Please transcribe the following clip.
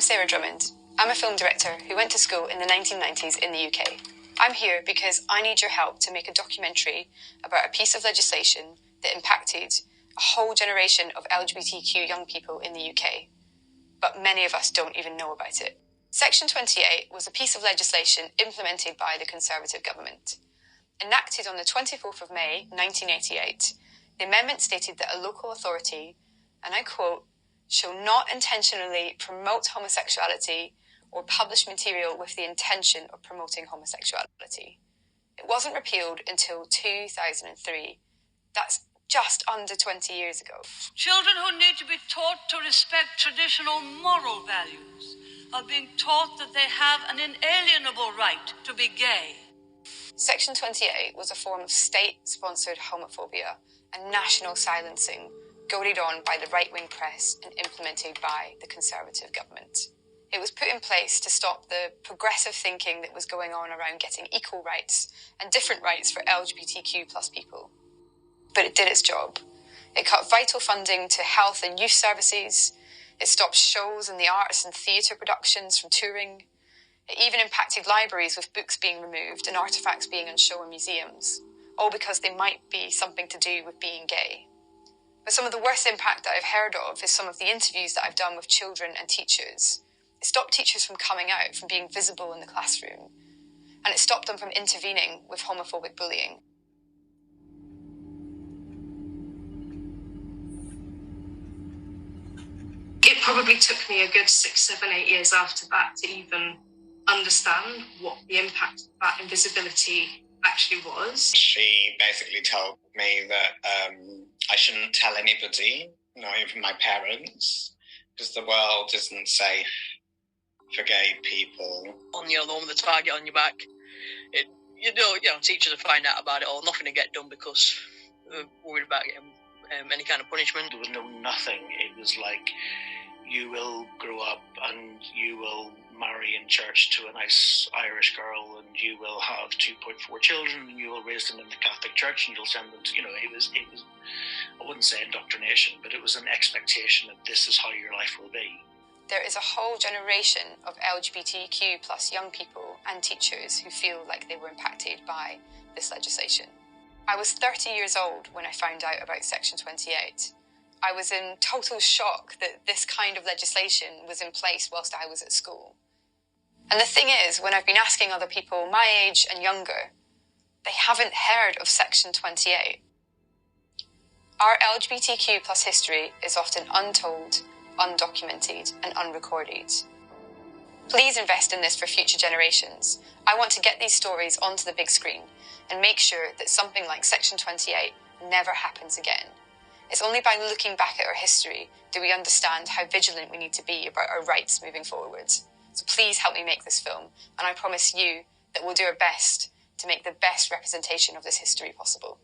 Sarah Drummond. I'm a film director who went to school in the 1990s in the UK. I'm here because I need your help to make a documentary about a piece of legislation that impacted a whole generation of LGBTQ young people in the UK. But many of us don't even know about it. Section 28 was a piece of legislation implemented by the Conservative government. Enacted on the 24th of May 1988, the amendment stated that a local authority, and I quote, shall not intentionally promote homosexuality or publish material with the intention of promoting homosexuality. It wasn't repealed until 2003. That's just under 20 years ago. Children who need to be taught to respect traditional moral values are being taught that they have an inalienable right to be gay. Section 28 was a form of state-sponsored homophobia and national silencing, goaded on by the right-wing press and implemented by the Conservative government. It was put in place to stop the progressive thinking that was going on around getting equal rights and different rights for LGBTQ plus people. But it did its job. It cut vital funding to health and youth services. It stopped shows and the arts and theatre productions from touring. It even impacted libraries with books being removed and artefacts being on show in museums, all because they might be something to do with being gay. But some of the worst impact that I've heard of is some of the interviews that I've done with children and teachers. It stopped teachers from coming out, from being visible in the classroom, and it stopped them from intervening with homophobic bullying. It probably took me a good 6, 7, 8 years after that to even understand what the impact of that invisibility actually was. She basically told me that I shouldn't tell anybody, not even my parents, because the world isn't safe for gay people. On the one with the target on your back, teachers will find out about it or nothing to get done because they're worried about getting any kind of punishment. There was nothing. It was like, you will grow up and you will marry in church to a nice Irish girl and you will have 2.4 children and you will raise them in the Catholic Church and you'll send them to, it was, I wouldn't say indoctrination, but it was an expectation that this is how your life will be. There is a whole generation of LGBTQ plus young people and teachers who feel like they were impacted by this legislation. I was 30 years old when I found out about Section 28. I was in total shock that this kind of legislation was in place whilst I was at school. And the thing is, when I've been asking other people my age and younger, they haven't heard of Section 28. Our LGBTQ plus history is often untold, undocumented, and unrecorded. Please invest in this for future generations. I want to get these stories onto the big screen and make sure that something like Section 28 never happens again. It's only by looking back at our history do we understand how vigilant we need to be about our rights moving forward. So please help me make this film, and I promise you that we'll do our best to make the best representation of this history possible.